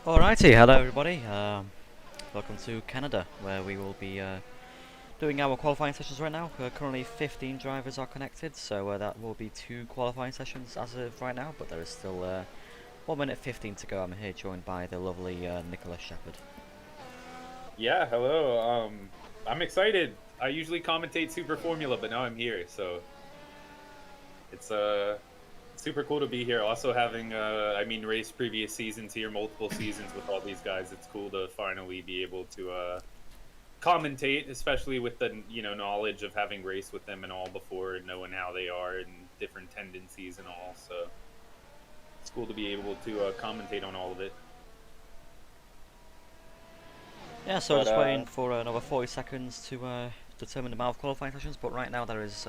Alrighty, hello everybody. Welcome to Canada, where we will be doing our qualifying sessions right now. Currently 15 drivers are connected, so that will be 2 qualifying sessions as of right now, but there is still 1 minute 15 to go. I'm here joined by the lovely Nicholas Shepherd. Yeah, hello. I'm excited. I usually commentate Super Formula, but now I'm here, so it's super cool to be here. Also having race previous seasons here, multiple seasons with all these guys. It's cool to finally be able to commentate, especially with the knowledge of having raced with them and all before, and knowing how they are and different tendencies and all. So it's cool to be able to commentate on all of it. Yeah, so But just waiting for another 40 seconds to determine the amount of qualifying sessions, but right now there is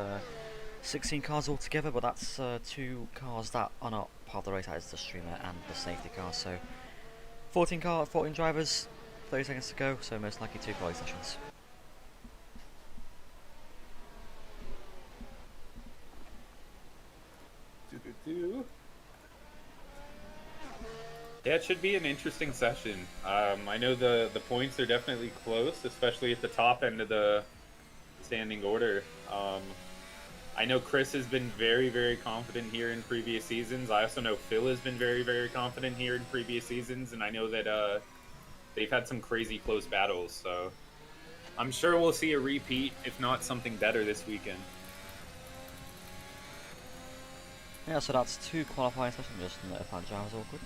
16 cars altogether, but that's 2 cars that are not part of the race, that is the streamer and the safety car, so 14 drivers, 30 seconds to go, so most likely 2 qualifying sessions. Yeah, it should be an interesting session. I know the points are definitely close, especially at the top end of the standing order. I know Chris has been very, very confident here in previous seasons. I also know Phil has been very, very confident here in previous seasons, and I know that they've had some crazy close battles. So I'm sure we'll see a repeat, if not something better this weekend. Yeah, so that's 2 qualifying sessions, just notify drivers all quick.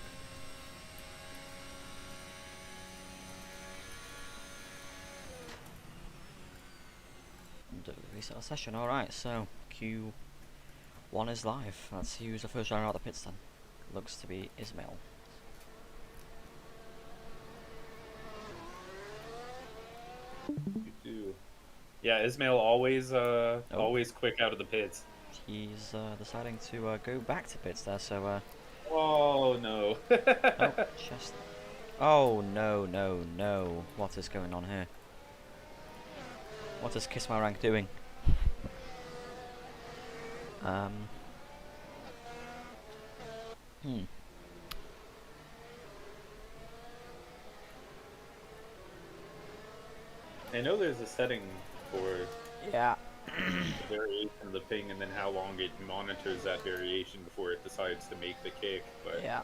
And reset a session, alright, so Q1 is live. Let's see who's the first driver out of the pits then. Looks to be Ismail. Yeah, Ismail always always quick out of the pits. He's deciding to go back to pits there, so Oh no. oh, just... Oh, no, no, no. What is going on here? What is Kiss My Rank doing? Um... Hmm. I know there's a setting for Yeah. the variation of the ping and then how long it monitors that variation before it decides to make the kick, but Yeah.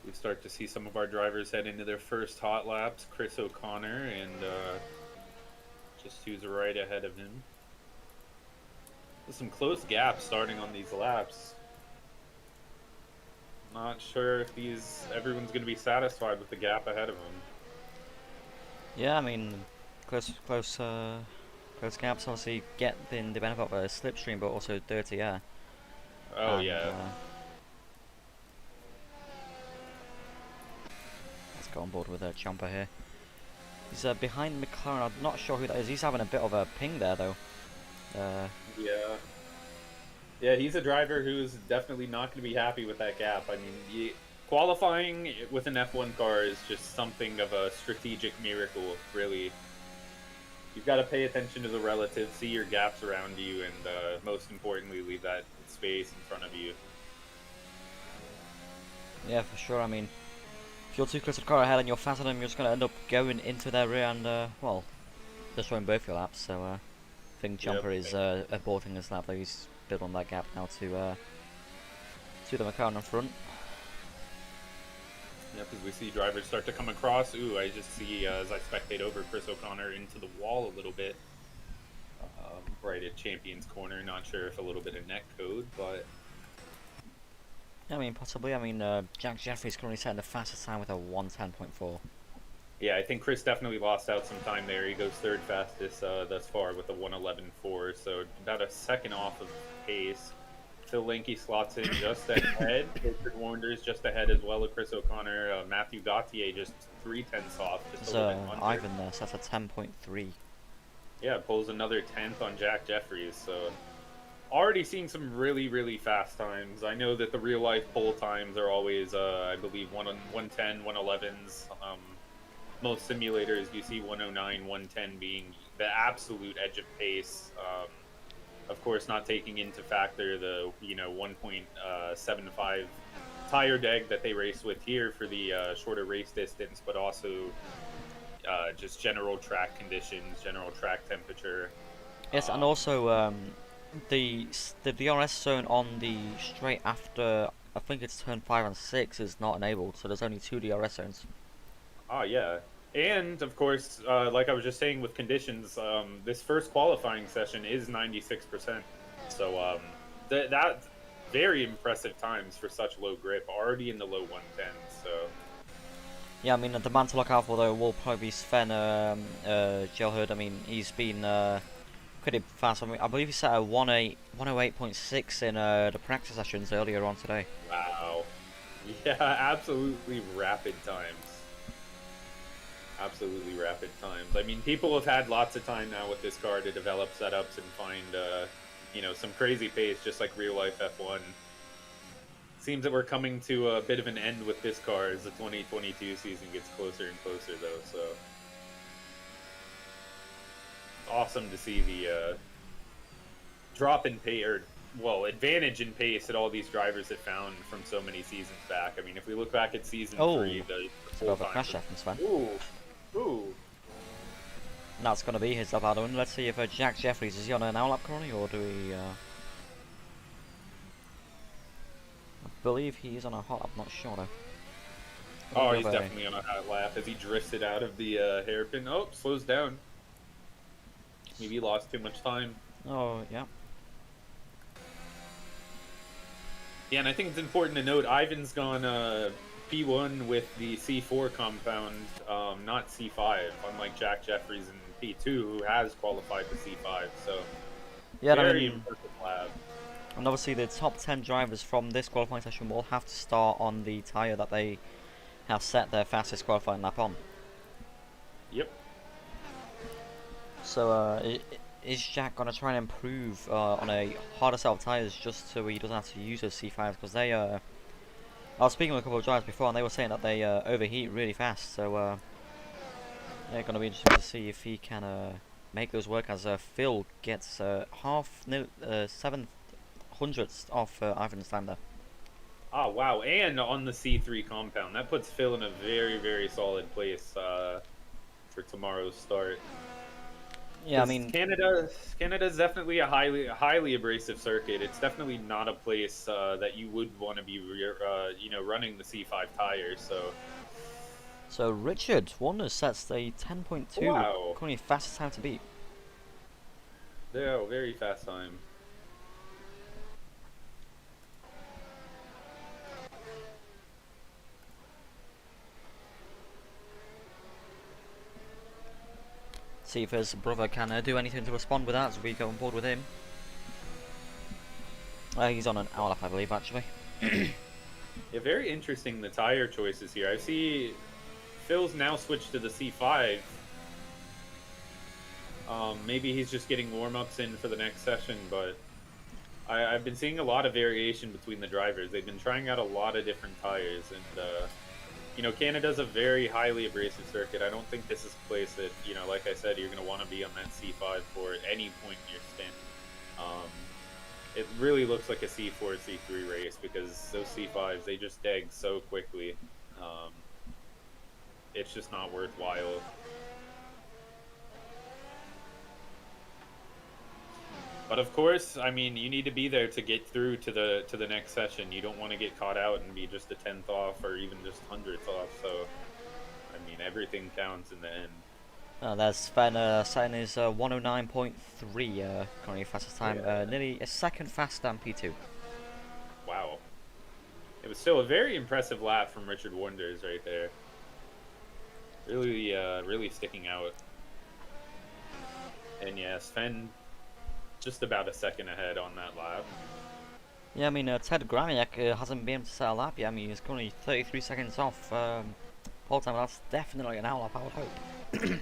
we start to see some of our drivers head into their first hot laps. Chris O'Connor and just who's right ahead of him. There's some close gaps starting on these laps. Not sure if everyone's going to be satisfied with the gap ahead of them. Yeah, I mean, close gaps obviously get the benefit of a slipstream, but also dirty air. Oh And, yeah. Let's go on board with Champa here. He's behind McLaren. I'm not sure who that is. He's having a bit of a ping there, though. Yeah. Yeah, he's a driver who's definitely not going to be happy with that gap. I mean, qualifying with an F1 car is just something of a strategic miracle, really. You've got to pay attention to the relative, see your gaps around you, and most importantly, leave that space in front of you. Yeah, for sure. I mean, if you're too close to the car ahead and you're faster than them, you're just going to end up going into their rear and, well, destroying both your laps. So, I think Champa is aborting this lap, though. He's built on that gap now to the McLaren in front. Yep, as we see drivers start to come across. Ooh, I just see, as I spectate over Chris O'Connor into the wall a little bit. Right at Champion's Corner. Not sure if a little bit of net code, but... Yeah, I mean, possibly. I mean, Jack Jeffrey's currently setting the fastest time with a 1:10.4. Yeah, I think Chris definitely lost out some time there. He goes third fastest thus far with a 1:11.4, so about a second off of pace. Phil Linke slots in just ahead. Richard Warner's just ahead as well as Chris O'Connor. Matthew Gauthier just 3 tenths off, just a There's little bit under. Ivan there, so that's a 10.3. Yeah, pulls another 10th on Jack Jeffries. So already seeing some really, really fast times. I know that the real life pole times are always, I believe, 110, 111s. Most simulators you see 109, 110 being the absolute edge of pace. Of course, not taking into factor the 1.75 tire deg that they race with here for the shorter race distance, but also just general track conditions, general track temperature. Yes, and also the DRS zone on the straight after, I think it's turn 5 and 6, is not enabled, so there's only 2 DRS zones. Oh yeah, and of course, like I was just saying with conditions, this first qualifying session is 96%. So that very impressive times for such low grip, already in the low 110s. So Yeah, I mean, the man to look out for though will probably be Sven Gelhard. I mean, he's been pretty fast. I mean, I believe he set a 108.6 in the practice sessions earlier on today. wow, yeah, absolutely rapid times. Absolutely rapid times. I mean, people have had lots of time now with this car to develop setups and find, some crazy pace, just like real life F1. Seems that we're coming to a bit of an end with this car as the 2022 season gets closer and closer, though. So awesome to see the drop in pace, or advantage in pace that all these drivers have found from so many seasons back. I mean, if we look back at season 3, the full time crash from Sven. Ooh. And that's going to be his lap out. Let's see if Jack Jeffries is he on an hour lap currently, or do we? I believe he is on a hot lap. I'm not sure though. Oh, he's definitely on a hot lap as he drifted out of the hairpin. Oh, slows down. Maybe he lost too much time. Oh yeah. Yeah, and I think it's important to note Ivan's gone P1 with the C4 compound, not C5, unlike Jack Jeffries in P2, who has qualified to C5. So, yeah, very impressive lab. And obviously, the top 10 drivers from this qualifying session will have to start on the tyre that they have set their fastest qualifying lap on. Yep. So, is Jack going to try and improve on a harder set of tyres just so he doesn't have to use those C5s? Because they, I was speaking with a couple of drivers before and they were saying that they overheat really fast. So, yeah, going to be interesting to see if he can make those work as Phil gets 7 hundredths off Ivan's time there. Oh, wow. And on the C3 compound. That puts Phil in a very, very solid place for tomorrow's start. Yeah, I mean, Canada's definitely a highly abrasive circuit. It's definitely not a place that you would want to be, running the C5 tires. So Richard Warner sets a 10.2. Wow. Currently fastest time to beat. Yeah, very fast time. See if his brother can do anything to respond with that as we go on board with him. He's on an hour lap, I believe, actually. Yeah, very interesting, the tire choices here. I see Phil's now switched to the C5. Maybe he's just getting warm-ups in for the next session, but I've been seeing a lot of variation between the drivers. They've been trying out a lot of different tires, and Canada's a very highly abrasive circuit. I don't think this is a place that, like I said, you're going to want to be on that C5 for at any point in your stint. It really looks like a C4, C3 race because those C5s, they just deg so quickly. It's just not worthwhile. But of course, I mean, you need to be there to get through to the next session. You don't want to get caught out and be just a 10th off or even just 100th off. So, I mean, everything counts in the end. There's Sven setting his 109.3 currently fastest time, nearly a second faster than P2. Wow. It was still a very impressive lap from Richard Wonders right there. Really, really sticking out. And yeah, Sven just about a second ahead on that lap. Yeah, I mean, Ted Graniak hasn't been able to set a lap yet. I mean, he's currently 33 seconds off pole time. That's definitely an outlap, I would hope.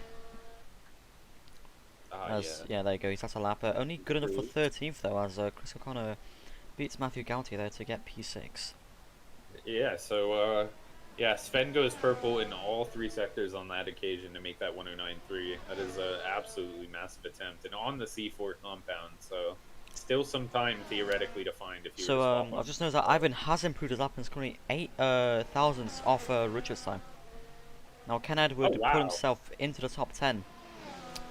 Ah, As, yeah. yeah, there you go, he's at a lap. Only good enough for 13th, though, as Chris O'Connor beats Matthew Gautier there to get P6. Yeah, so yeah, Sven goes purple in all three sectors on that occasion to make that 109.3. That is a absolutely massive attempt, and on the C4 compound, so still some time theoretically to find if you were to So, swap I've on. just noticed that Ivan has improved his lap and is currently 8 thousandths off Richard's time. Now, can Oh Edward put wow! himself into the top 10?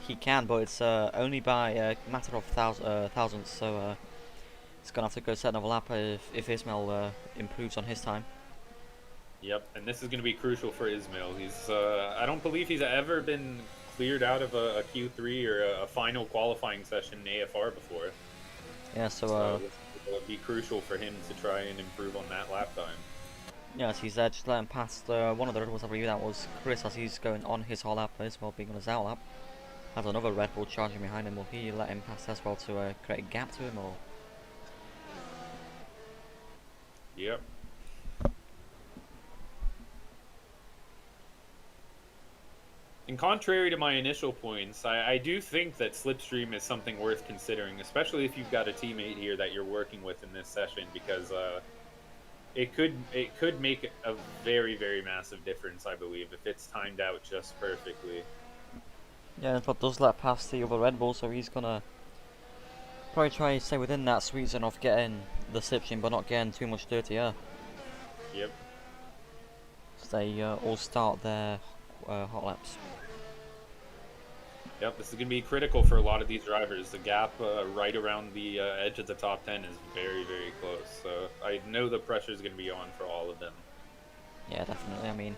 He can, but it's only by a matter of thousandths, so he's gonna have to go set another lap if Ismail improves on his time. Yep, and this is going to be crucial for Ismail. He's I don't believe he's ever been cleared out of a Q3 or a final qualifying session in AFR before, Yeah, so so this will be crucial for him to try and improve on that lap time. yes, he's just letting past one of the Red Bulls. I believe that was Chris as he's going on his whole lap, Ismail being on his out lap. Has another Red Bull charging behind him. Will he let him pass as well to create a gap to him, or? Yep. And contrary to my initial points, I do think that Slipstream is something worth considering, especially if you've got a teammate here that you're working with in this session, because it could make a very massive difference, I believe, if it's timed out just perfectly. Yeah, but does let past the other Red Bull, so he's gonna probably try to stay within that sweet zone of getting the slipstream, but not getting too much dirty air. Yep. So they all start their hot laps. Yep, this is going to be critical for a lot of these drivers. The gap right around the edge of the top 10 is very close. So I know the pressure is going to be on for all of them. Yeah, definitely. I mean,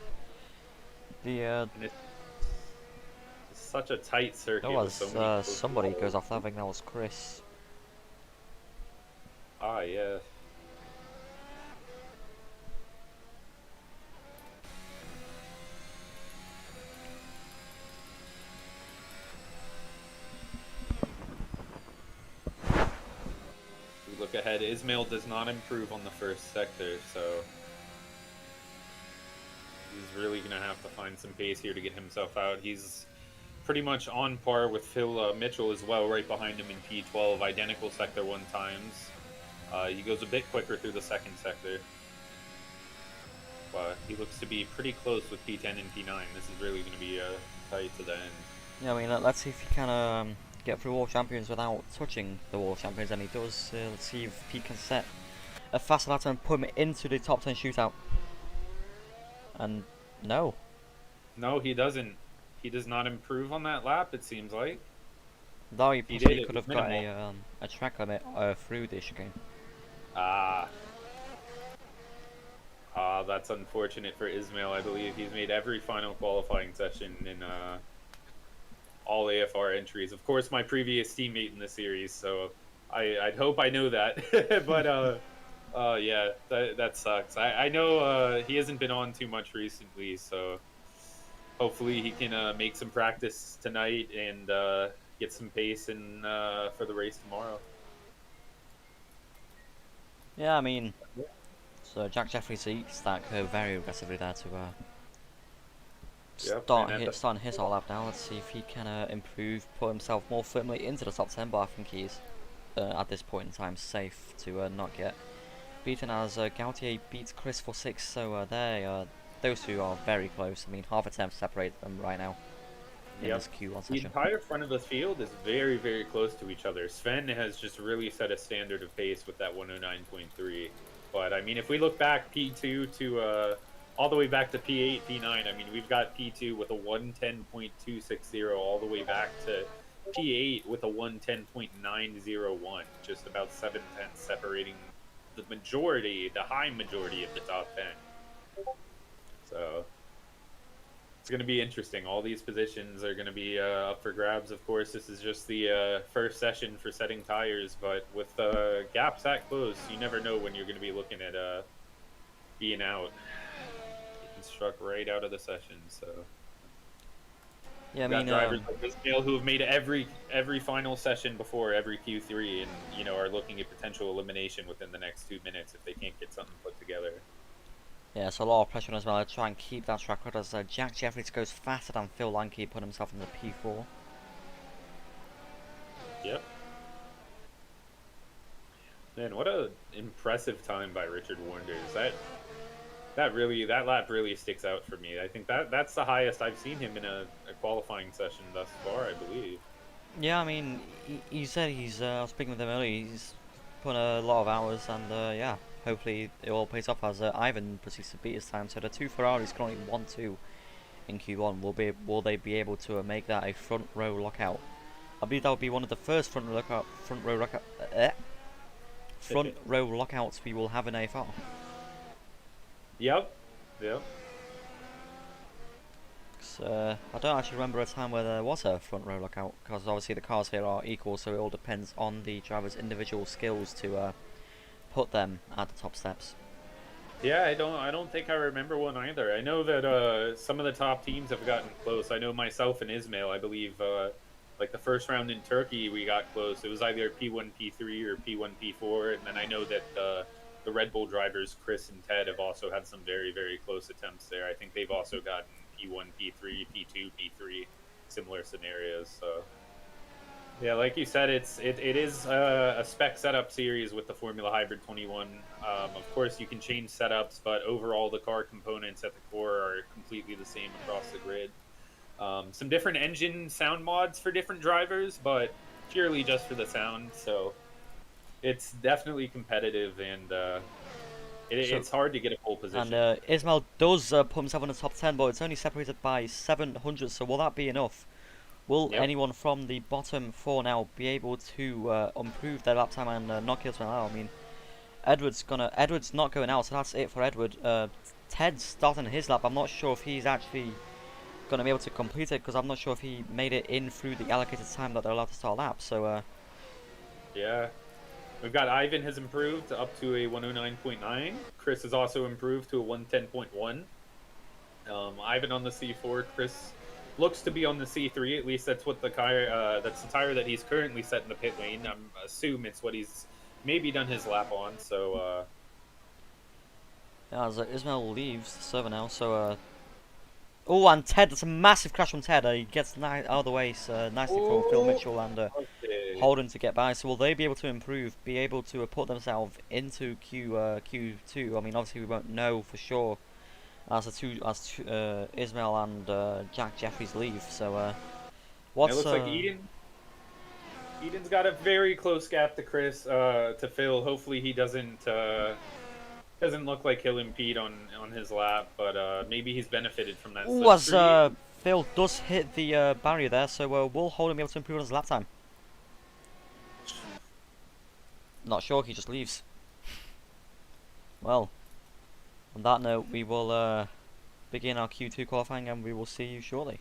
the And it's such a tight there circuit with so was many close somebody battles. goes off there. I think that was Chris. Ah, yeah. We look ahead. Ismail does not improve on the first sector, so he's really going to have to find some pace here to get himself out. He's pretty much on par with Phil Mitchell as well, right behind him in P12, identical sector 1 times. He goes a bit quicker through the second sector, but he looks to be pretty close with P10 and P9. This is really going to be tight to the end. Yeah, I mean, let's see if he can get through World Champions without touching the World Champions, and he does. Let's see if he can set a faster lap and put him into the top 10 shootout. And no. No, he doesn't. He does not improve on that lap, it seems like. Though he If he did, possibly it could was have got minimal. a track limit through the chicane. Ah. That's unfortunate for Ismail. I believe he's made every final qualifying session in all AFR entries. Of course, my previous teammate in the series, so I'd hope I know that. But yeah, that sucks. I know he hasn't been on too much recently, so hopefully he can make some practice tonight and get some pace in for the race tomorrow. Yeah, I mean, so Jack Jeffries eats that curve very aggressively there to Yep, and starting his whole lap now. Let's see if he can improve, put himself more firmly into the top 10, but I think he's at this point in time safe to not get beaten as Gautier beats Chris for 6, so those two are very close. I mean, half a temp separate them right now in Yep. this Q1 The session. entire front of the field is very close to each other. Sven has just really set a standard of pace with that 109.3. But I mean, if we look back P2 to all the way back to P8, P9, I mean, we've got P2 with a 110.260 all the way back to P8 with a 110.901, just about 7 tenths separating the high majority of the top 10. So it's going to be interesting. All these positions are going to be up for grabs. Of course, this is just the first session for setting tires, but with gaps that close, you never know when you're going to be looking at being out. Getting struck right out of the session, so. Yeah, I We've got mean, drivers like Ismail who have made every final session before every Q3, and are looking at potential elimination within the next 2 minutes if they can't get something put together. yeah, it's a lot of pressure on as well to try and keep that track record as Jack Jeffries goes faster than Phil Lanky, putting himself in the P4. Yep. Man, what a impressive time by Richard Wonders. That lap really sticks out for me. I think that's the highest I've seen him in a qualifying session thus far, I believe. Yeah, I mean, he said I was speaking with him earlier, he's put a lot of hours, and yeah, hopefully it all pays off as Ivan proceeds to beat his time. So the two Ferraris currently 1-2 in Q1. Will they be able to make that a front row lockout? I believe that would be one of the first front row lockouts we will have in AFR. Yep. Yep. I don't actually remember a time where there was a front row lockout, because obviously the cars here are equal, so it all depends on the driver's individual skills to put them at the top steps. Yeah, I don't think I remember one either. I know that some of the top teams have gotten close. I know myself and Ismail, I believe like the first round in Turkey we got close. It was either P1 P3 or P1 P4, and then I know that the Red Bull drivers Chris and Ted have also had some very very close attempts there. I think they've also gotten P1 P3 P2 P3 similar scenarios. So yeah, like you said, it is a spec setup series with the Formula Hybrid 21. Of course, you can change setups, but overall, the car components at the core are completely the same across the grid. Some different engine sound mods for different drivers, but purely just for the sound. So it's definitely competitive, and So, it's hard to get a pole and position. Ismail does put himself in the top 10, but it's only separated by 700. So will that be enough? Will Yep. anyone from the bottom four now be able to improve their lap time and knock Ismail out? I mean, Edward's not going out, so that's it for Edward. Ted's starting his lap. I'm not sure if he's actually gonna be able to complete it, because I'm not sure if he made it in through the allocated time that they're allowed to start laps. So Yeah. We've got Ivan has improved up to a 109.9. Chris has also improved to a 110.1. Ivan on the C4. Chris looks to be on the C3. At least that's what that's the tire that he's currently set in the pit lane. I'm assume it's what he's maybe done his lap on. So yeah, as Ismail leaves the server now. So oh, and Ted, that's a massive crash from Ted. He gets out of the way, so nicely from Phil oh, Mitchell and okay. Holden to get by. So will they be able to improve, be able to put themselves into Q2? I mean, obviously we won't know for sure as Ismail and Jack Jeffries leave. So And it what's looks like Eden's got a very close gap to Chris to Phil. Hopefully he doesn't look like he'll impede on his lap, but maybe he's benefited from that ooh, as slipstream. Phil does hit the barrier there, so will Holden be able to improve on his lap time? Not sure. He just leaves. Well, on that note, we will begin our Q2 qualifying, and we will see you shortly.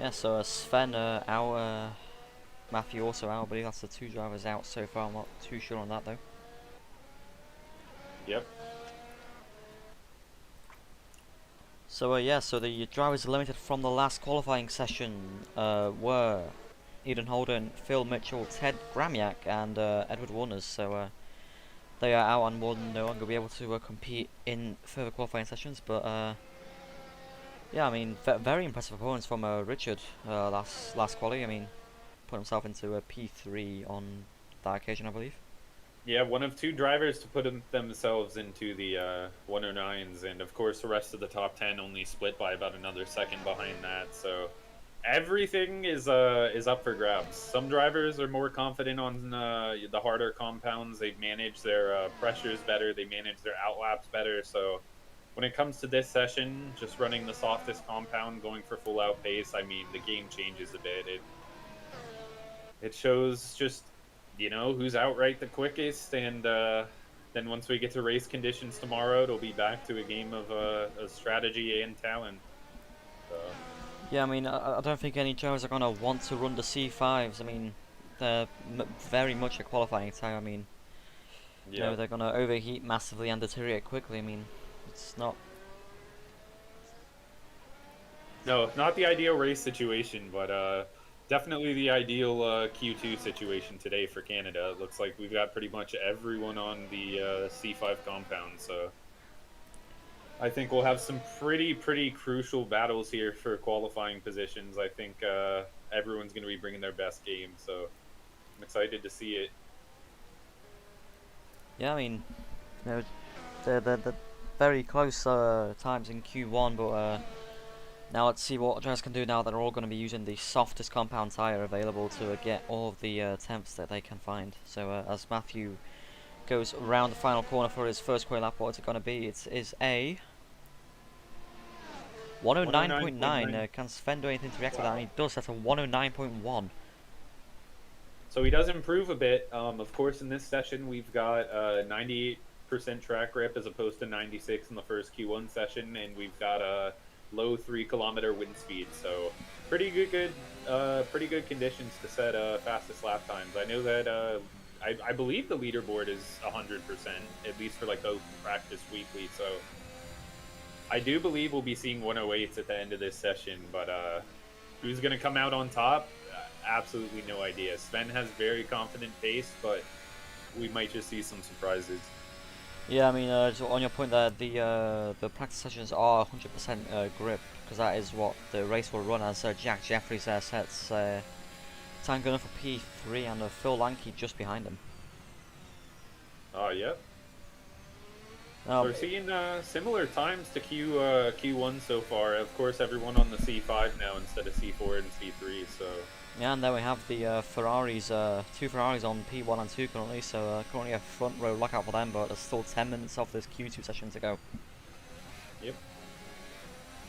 Yeah, so Sven out, Matthew also out. I believe that's the two drivers out so far. I'm not too sure on that though. Yep. So yeah, so the drivers eliminated from the last qualifying session were Eden Holden, Phil Mitchell, Ted Gramiak, and Edward Warners. So they are out and will no longer be able to compete in further qualifying sessions. But yeah, I mean, very impressive performance from Richard last quali. I mean, put himself into a P3 on that occasion, I believe. Yeah, one of two drivers to put themselves into the 109s, and of course the rest of the top 10 only split by about another second behind that. So everything is up for grabs. Some drivers are more confident on the harder compounds. They manage their pressures better. They manage their outlaps better. So when it comes to this session, just running the softest compound, going for full out pace, I mean, the game changes a bit. It shows just who's outright the quickest, and then once we get to race conditions tomorrow, it'll be back to a game of strategy and talent. So Yeah, I mean, I don't think any drivers are gonna want to run the C5s. I mean, they're very much a qualifying time. I mean, yeah, they're gonna overheat massively and deteriorate quickly. I mean, it's not. no, not the ideal race situation, but definitely the ideal Q2 situation today for Canada. It looks like we've got pretty much everyone on the C5 compound, so I think we'll have some pretty crucial battles here for qualifying positions. I think everyone's going to be bringing their best game, so I'm excited to see it. Yeah, I mean, they're very close times in Q1, but now let's see what drivers can do now that they're all going to be using the softest compound tire available to get all of the temps that they can find. So as Matthew goes around the final corner for his first quali lap, what's it going to be? It is a 109.9. 109.9. Can Sven do anything to react to that? And Wow. he does. That's a 109.1. So he does improve a bit. Of course, in this session, we've got 98% track grip as opposed to 96 in the first Q1 session, and we've got a low 3 kilometer wind speed. So pretty good conditions to set fastest lap times. I know that I believe the leaderboard is 100%, at least for like those who practice weekly. So I do believe we'll be seeing 108s at the end of this session, but who's going to come out on top? Absolutely no idea. Sven has very confident pace, but we might just see some surprises. Yeah, I mean, so on your point there, the practice sessions are 100% grip, because that is what the race will run as. Jack Jeffries sets time gunner for P3 and Phil Lanky just behind him. Oh, yeah. Now, So we're seeing similar times to Q1 so far. Of course, everyone on the C5 now instead of C4 and C3. So yeah, and then we have the Ferraris, two Ferraris on P1 and 2 currently, so currently a front row lockout for them, but there's still 10 minutes of this Q2 session to go. yep,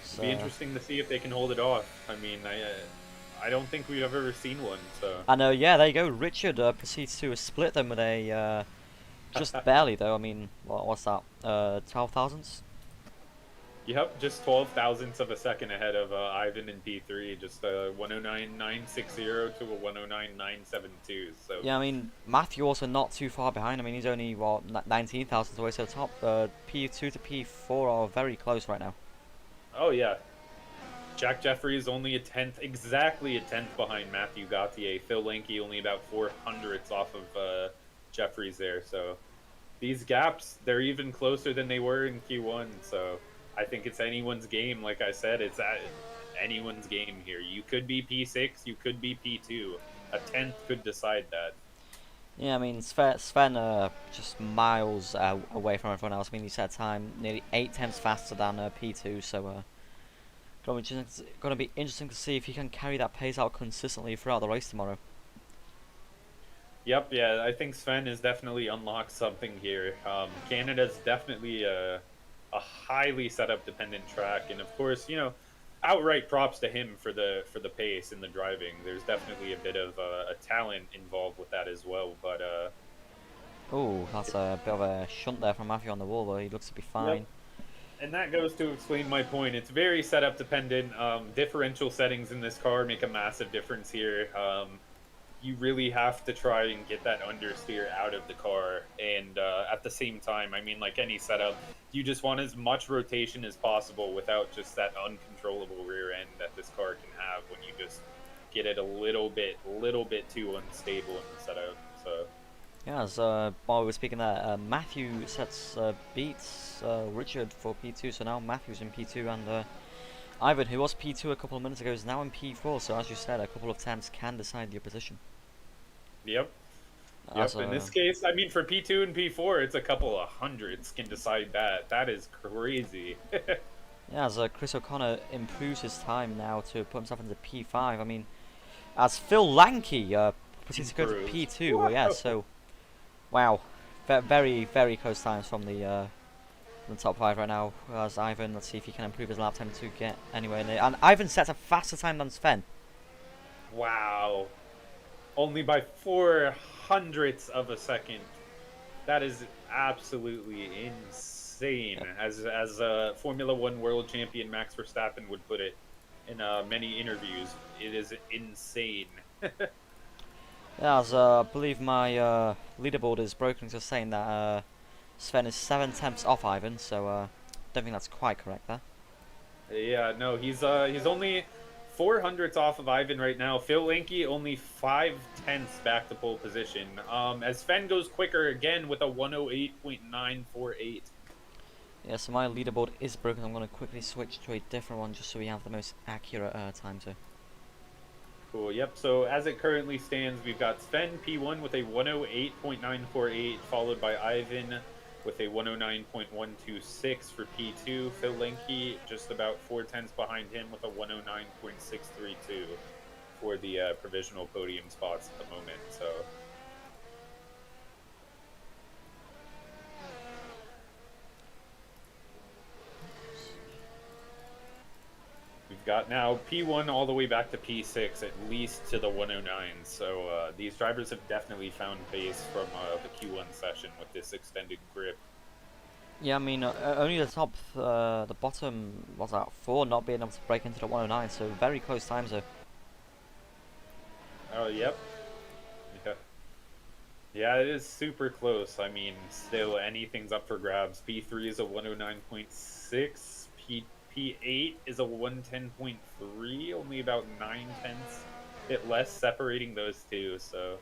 So, it'll be interesting to see if they can hold it off. I mean, I don't think we've ever seen one. So and yeah, there you go. Richard proceeds to split them with a just barely though. I mean, what's that? 12 thousandths. yep, just 12 thousandths of a second ahead of Ivan in P3. Just a 109.960 to a 109.972. So Yeah, I mean Matthew also not too far behind. I mean he's only what 19 thousandths away. So top P2 to P4 are very close right now. oh yeah, Jack Jeffries only a tenth, exactly a tenth behind Matthew Gauthier. Phil Lanky only about 400ths off of Jeffries there. So these gaps, they're even closer than they were in Q1. So I think it's anyone's game. Like I said, it's anyone's game here. You could be P6, you could be P2. A tenth could decide that. Yeah, I mean Sven just miles away from everyone else. I mean he set time nearly 8 times faster than P2. So gonna be interesting to see if he can carry that pace out consistently throughout the race tomorrow. Yep, yeah, I think Sven has definitely unlocked something here. Canada's definitely a highly setup dependent track, and of course, outright props to him for the pace and the driving. There's definitely a bit of a talent involved with that as well. But Oh, that's a bit of a shunt there from Matthew on the wall, but he looks to be yep, fine. And that goes to explain my point. It's very setup dependent. Differential settings in this car make a massive difference here. You really have to try and get that understeer out of the car. And at the same time, I mean, like any setup, you just want as much rotation as possible without just that uncontrollable rear end that this car can have when you just get it a little bit too unstable in the setup. So Yeah, as while we were speaking there, Matthew beats Richard for P2, so now Matthew's in P2, and Ivan, who was P2 a couple of minutes ago, is now in P4. So as you said, a couple of attempts can decide your position. yep. As Yep. In this case, I mean, for P2 and P4, it's a couple of hundreds can decide that. That is crazy. yeah, as Chris O'Connor improves his time now to put himself into P5. I mean, as Phil Lanky proceeds to go to Improves. P2. Well, yeah, so wow, very very close times from the top five right now. As Ivan, let's see if he can improve his lap time to get anywhere near. And Ivan sets a faster time than Sven. Wow. Only by 400ths of a second. That is absolutely insane. Yep. As Formula One world champion Max Verstappen would put it in many interviews, it is insane. Yeah, as I believe my leaderboard is broken, just saying that Sven is 7 tenths off Ivan, so don't think that's quite correct there. Yeah, no, he's only 400ths off of Ivan right now. Phil Linke only 5 tenths back to pole position. As Sven goes quicker again with a 108.948. Yeah, so my leaderboard is broken. I'm going to quickly switch to a different one just so we have the most accurate time to. Cool. Yep. So as it currently stands, we've got Sven P1 with a 108.948, followed by Ivan with a 109.126 for P2. Phil Linke just about 4 tenths behind him with a 109.632 for the provisional podium spots at the moment. So we've got now P1 all the way back to P6, at least to the 109. So these drivers have definitely found pace from the Q1 session with this extended grip. Yeah, I mean, only the bottom, what's that, 4 not being able to break into the 109, so very close times there. Oh, yep. Yeah. Yeah, it is super close. I mean, still anything's up for grabs. P3 is a 109.6. P8 is a 110.3. Only about 9 tenths, bit less separating those two. So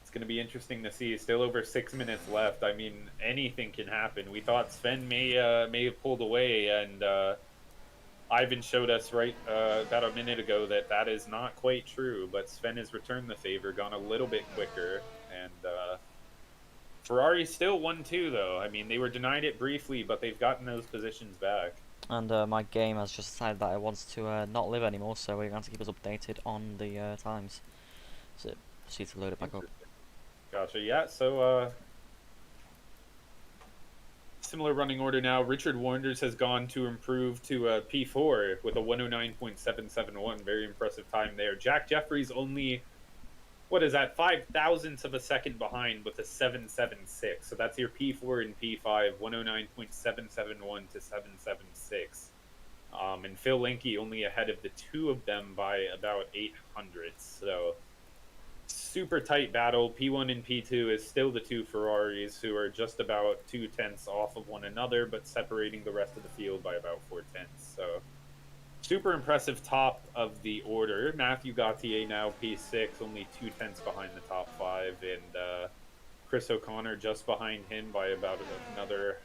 it's going to be interesting to see. Still over 6 minutes left. I mean, anything can happen. We thought Sven may have pulled away, and Ivan showed us right about a minute ago that that is not quite true, but Sven has returned the favor, gone a little bit quicker, and Ferrari still 1-2 though. I mean, they were denied it briefly, but they've gotten those positions back. And my game has just decided that it wants to not live anymore, so we're going to have to keep us updated on the times. So proceed to load it back up. Gotcha. Yeah. So similar running order now. Richard Wanders has gone to improve to P4 with a 109.771. Very impressive time there. Jack Jeffries only, what is that, 5 thousandths of a second behind with a 776. So that's your P4 and P5, 109.771 to 776. And Phil Linke only ahead of the two of them by about 800ths. So super tight battle. P1 and P2 is still the two Ferraris who are just about 2 tenths off of one another, but separating the rest of the field by about 4 tenths. So super impressive top of the order. Matthew Gauthier now P6, only 2 tenths behind the top 5, and Chris O'Connor just behind him by about another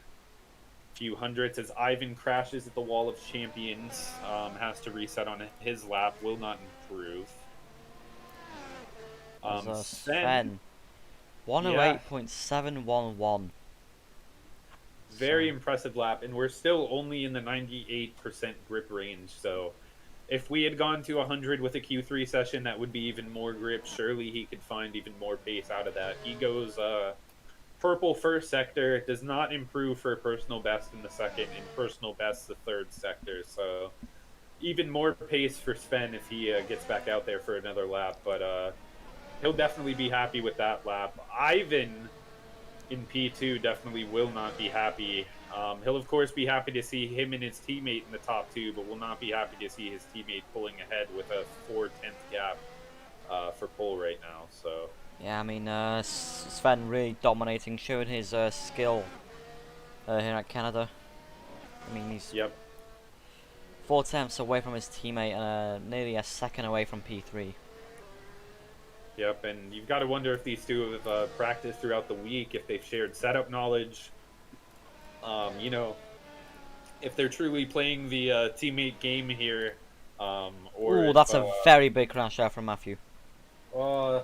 few hundredths as Ivan crashes at the wall of champions, has to reset on his lap, will not improve. Sven, 108.711. Very impressive lap, and we're still only in the 98% grip range. So if we had gone to 100 with a Q3 session, that would be even more grip. Surely he could find even more pace out of that. He goes purple first sector, does not improve for a personal best in the second, and personal best the third sector. So even more pace for Sven if he gets back out there for another lap. But he'll definitely be happy with that lap. Ivan in P2 definitely will not be happy. He'll of course be happy to see him and his teammate in the top two, but will not be happy to see his teammate pulling ahead with a 4/10 gap for pole right now. So Yeah, I mean, Sven really dominating, showing his skill here at Canada. I mean, he's yep, 4 tenths away from his teammate and nearly a second away from P3. yep, and you've got to wonder if these two have practiced throughout the week, if they've shared setup knowledge. You know, if they're truly playing the teammate game here, or Ooh, if that's a very big crash there from Matthew. uh,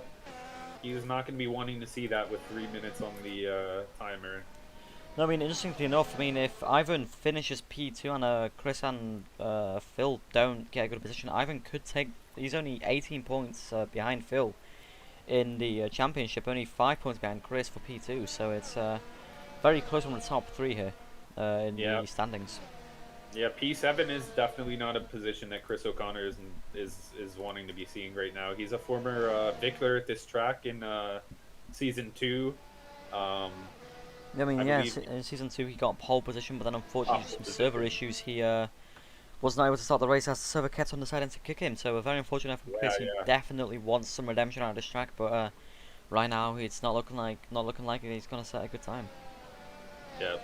he's not going to be wanting to see that with 3 minutes on the timer. No, I mean, interestingly enough, I mean, if Ivan finishes P2 and Chris and Phil don't get a good position, Ivan could take. He's only 18 points behind Phil in the championship, only 5 points behind Chris for P2. So it's very close on the top three here in the standings. Yeah, P7 is definitely not a position that Chris O'Connor is wanting to be seeing right now. He's a former victor at this track in season 2. I mean, yeah, believe- in season 2 he got pole position, but then unfortunately some server issues. He was not able to start the race as the server kept on deciding to kick him. So very unfortunate for Chris. He definitely wants some redemption out of this track, but right now it's not looking like he's gonna set a good time. Yeah.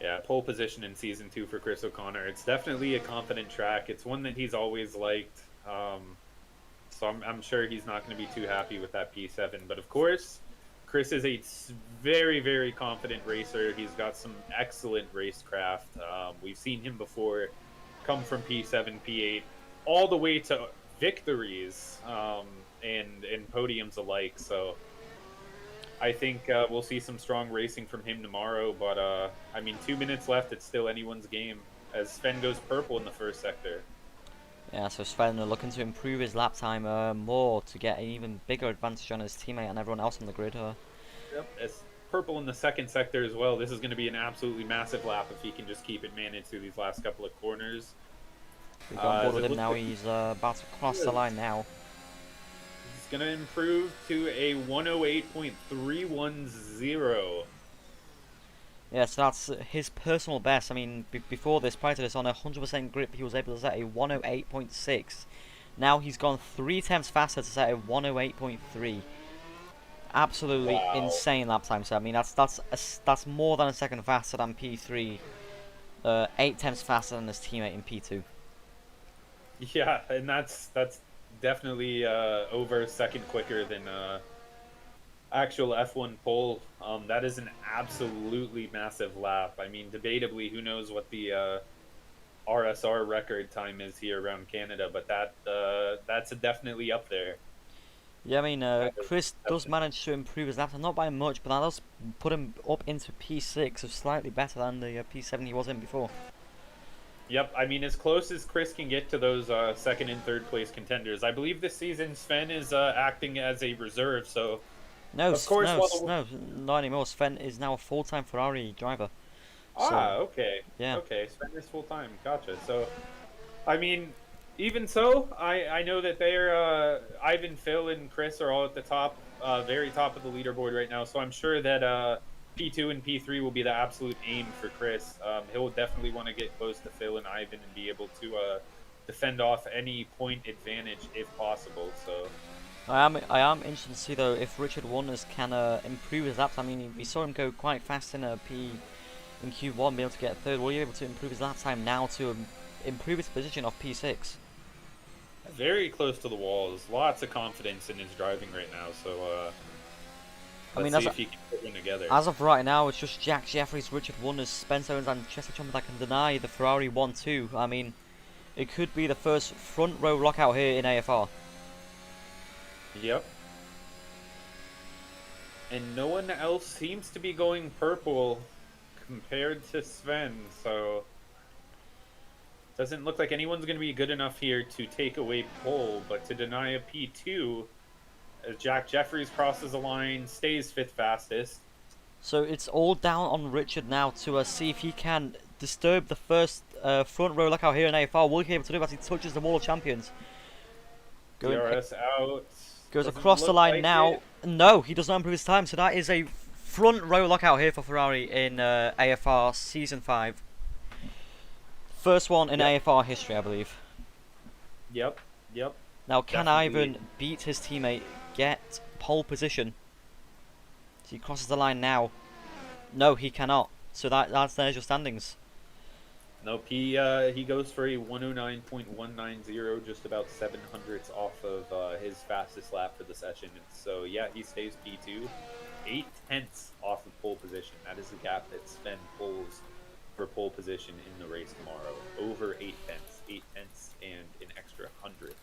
Yeah, pole position in season 2 for Chris O'Connor. It's definitely a confident track. It's one that he's always liked. So I'm sure he's not going to be too happy with that P7. But of course, Chris is a very, very confident racer. He's got some excellent racecraft. We've seen him before come from P7, P8, all the way to victories and podiums alike. So I think we'll see some strong racing from him tomorrow. But, I mean, 2 minutes left. It's still anyone's game as Sven goes purple in the first sector. Yeah, so Sven looking to improve his lap time more to get an even bigger advantage on his teammate and everyone else on the grid. Yep, it's purple in the second sector as well. This is going to be an absolutely massive lap if he can just keep it managed through these last couple of corners. We've got board with him now. He's about to cross the line now. He's going to improve to a 108.310. Yeah, so that's his personal best. I mean, before this, prior to this, on a 100% grip, he was able to set a 108.6. Now he's gone 3 tenths faster to set a 108.3. Absolutely insane lap time. So I mean, that's more than a second faster than P3. 8 tenths faster than his teammate in P2. Yeah, and that's definitely over a second quicker than actual F1 pole. That is an absolutely massive lap. I mean, debatably, who knows what the RSR record time is here around Canada, but that's definitely up there. Yeah, I mean, Chris does manage to improve his lap time, not by much, but that does put him up into P6, so slightly better than the P7 he was in before. Yep, I mean, as close as Chris can get to those second and third place contenders. I believe this season Sven is acting as a reserve, so... No, no, not anymore. Sven is now a full-time Ferrari driver. Okay. Yeah. Okay, Sven is full-time. Gotcha. So, I mean, even so, I know that they're Ivan, Phil, and Chris are all at the top, very top of the leaderboard right now. So I'm sure that P2 and P3 will be the absolute aim for Chris. He'll definitely want to get close to Phil and Ivan and be able to defend off any point advantage if possible. So. I am interested to see though if Richard Wonders can improve his laps. I mean, we saw him go quite fast in Q1, be able to get a third. Will he be able to improve his lap time now to improve his position off P6? Very close to the walls. Lots of confidence in his driving right now. So let's see if he can put them together. As of right now, it's just Jack Jeffries, Richard Wonders, Spencer Owens, and Chester Chumber that can deny the Ferrari 1-2. I mean, it could be the first front row lockout here in AFR. Yep. And no one else seems to be going purple compared to Sven, so doesn't look like anyone's going to be good enough here to take away pole, but to deny a P2 as Jack Jeffries crosses the line, stays 5th fastest. So it's all down on Richard now to see if he can disturb the first front row lockout here in AFR. Will he be able to do it as he touches the wall of champions? DRS out. Goes across the line now. No, he does not improve his time, so that is a front row lockout here for Ferrari in AFR Season 5. First one in Yep. AFR history, I believe. Yep. Yep. Now, can Definitely. Ivan beat his teammate, get pole position? So he crosses the line now. No, he cannot. So there's your standings. Nope, he goes for a 109.190, just about 700ths off of his fastest lap for the session. And so yeah, he stays P2, 8 tenths off of pole position. That is the gap that Sven pulls for pole position in the race tomorrow. Over 8 tenths, 8 tenths, and an extra 100th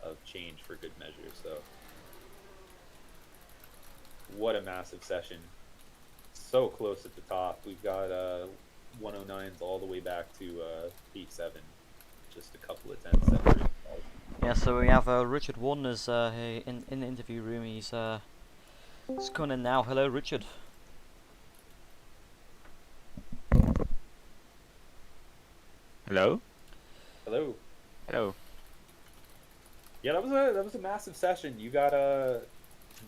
of change for good measure. So what a massive session! So close at the top. We've got 109s all the way back to P7. Just a couple of tenths separating. Yeah, so we have Richard Warner's in the interview room. He's coming in now. Hello, Richard. Hello? Hello. Hello. Yeah, that was a massive session. You got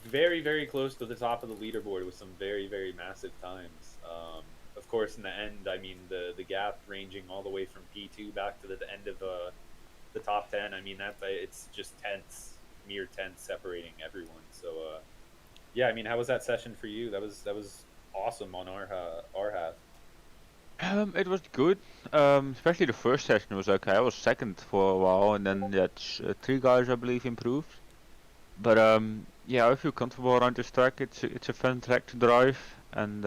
very, very close to the top of the leaderboard with some very, very massive times. Of course, in the end, I mean, the gap ranging all the way from P2 back to the end of the top 10. I mean, it's just tenths, mere tenths separating everyone. So yeah, I mean, how was that session for you? That was awesome on our half. It was good. Especially the first session was okay. I was second for a while, and then three guys I believe improved. But yeah, I feel comfortable around this track. It's a fun track to drive, and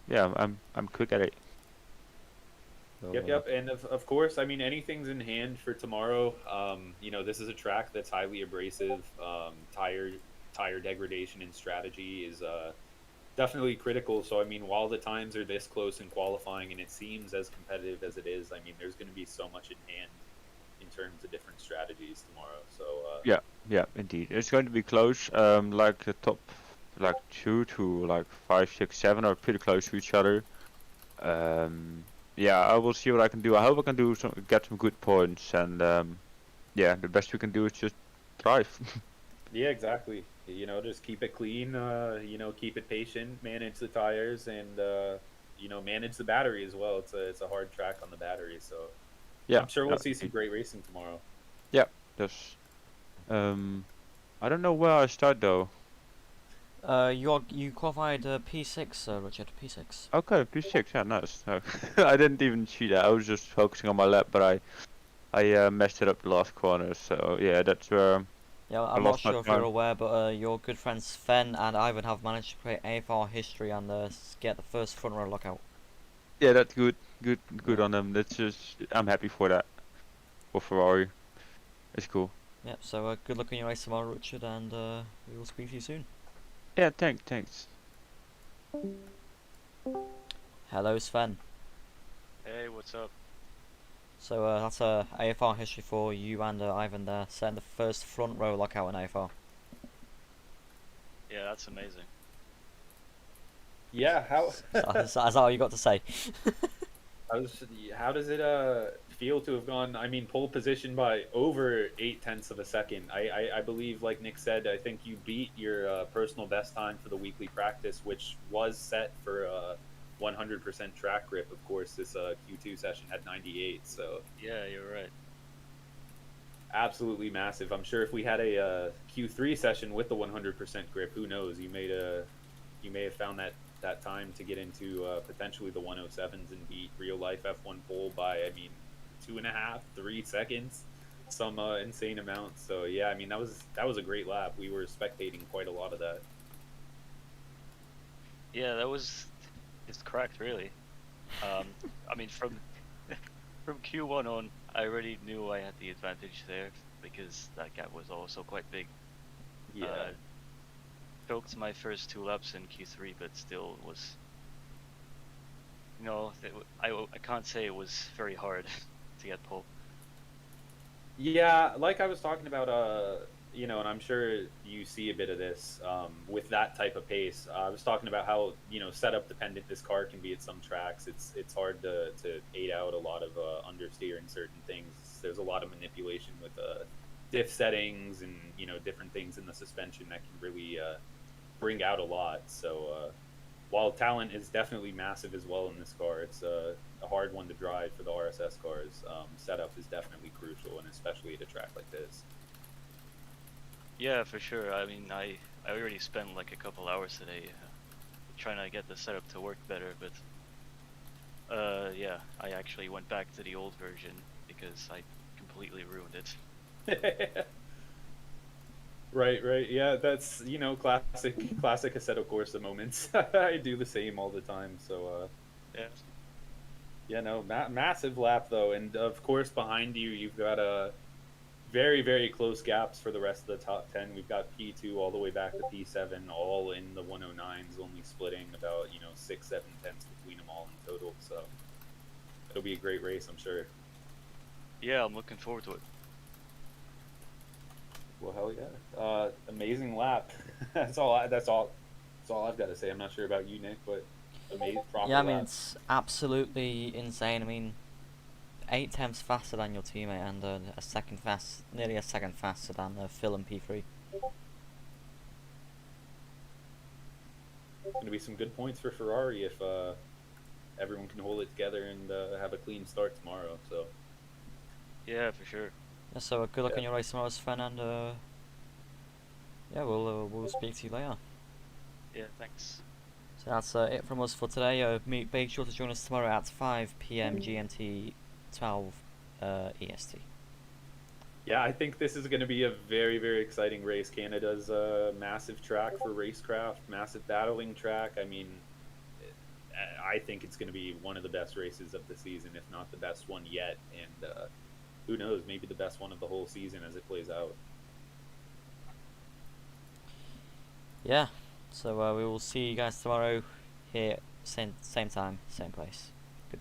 yeah, I'm quick at it. So, Yep. And of course, I mean, anything's in hand for tomorrow. You know, this is a track that's highly abrasive. Tire degradation and strategy is definitely critical. So, I mean, while the times are this close in qualifying and it seems as competitive as it is, I mean, there's going to be so much in hand in terms of different strategies tomorrow. So, yeah, indeed, it's going to be close. Like the top, like 2 to like 5, 6, 7 are pretty close to each other. Yeah, I will see what I can do. I hope I can get some good points, and yeah, the best we can do is just drive. yeah, exactly. You know, just keep it clean. You know, keep it patient, manage the tires, and you know, manage the battery as well. It's a hard track on the battery, so Yeah, I'm sure we'll see some indeed. great racing tomorrow. Yeah, that's. I don't know where I start though. You qualified P6, Richard. P6. Okay, P6. Yeah, nice. No, I didn't even see that. I was just focusing on my lap, but I messed it up the last corner. So yeah, that's where Yeah, I I'm not lost my sure if you're time. aware, but your good friends Sven and Ivan have managed to create AFR history and get the first front row lockout. Yeah, that's good. Good Yeah. on them. That's just I'm happy for that. For Ferrari, it's cool. Yep, so good luck on your race tomorrow, Richard, and we will speak to you soon. Yeah, thanks. Hello, Sven. Hey, what's up? So that's AFR history for you and Ivan there, setting the first front row lockout in AFR. Yeah, that's amazing. Yeah, how Is that all you got to say? how does it feel to have gone? I mean, pole position by over 8 tenths of a second. I believe, like Nick said, I think you beat your personal best time for the weekly practice, which was set for 100% track grip. Of course, this Q2 session had 98, so Yeah, you're right. absolutely massive. I'm sure if we had a Q3 session with the 100% grip, who knows? You may have found that time to get into potentially the 107s and beat real life F1 pole by, I mean, 2.5, 3 seconds, some insane amount. So yeah, I mean, that was a great lap. We were spectating quite a lot of that. Yeah, it's correct, really. I mean, from Q1 on, I already knew I had the advantage there because that gap was also quite big. Yeah. Choked my first 2 laps in Q3, but still was. I can't say it was very hard to get pole. Yeah, like I was talking about, you know, and I'm sure you see a bit of this with that type of pace. I was talking about how, you know, setup dependent this car can be at some tracks. It's hard to aid out a lot of understeering certain things. There's a lot of manipulation with diff settings and, you know, different things in the suspension that can really bring out a lot. So while talent is definitely massive as well in this car, it's a hard one to drive for the RSS cars. Setup is definitely crucial, and especially at a track like this. Yeah, for sure. I mean, I already spent like a couple hours today trying to get the setup to work better, but yeah, I actually went back to the old version because I completely ruined it. Right, right. Yeah, that's, you know, classic Assetto Corsa moments. I do the same all the time. So Yeah. yeah, no, massive lap though, and of course behind you you've got a very close gaps for the rest of the top 10. We've got P2 all the way back to P7, all in the 109s, only splitting about, you know, 6-7 tenths between them all in total. So it'll be a great race, I'm sure. Yeah, I'm looking forward to it. Well, hell yeah! Amazing lap. That's all. That's all I've got to say. I'm not sure about you, Nick, but amazing. Proper Yeah, I mean lap. it's absolutely insane. I mean, 8 tenths faster than your teammate and nearly a second faster than Phil and P3. It's going to be some good points for Ferrari if everyone can hold it together and have a clean start tomorrow. So Yeah, for sure. Yeah, so good luck Yeah. on your race tomorrow, Sven, and yeah, we'll speak to you later. Yeah, thanks. So that's it from us for today. Make sure to join us tomorrow at 5 p.m. GMT, 12 EST. yeah, I think this is going to be a very exciting race. Canada's a massive track for racecraft, massive battling track. I mean, I think it's going to be one of the best races of the season, if not the best one yet. And who knows, maybe the best one of the whole season as it plays out. Yeah, so we will see you guys tomorrow here, same time, same place.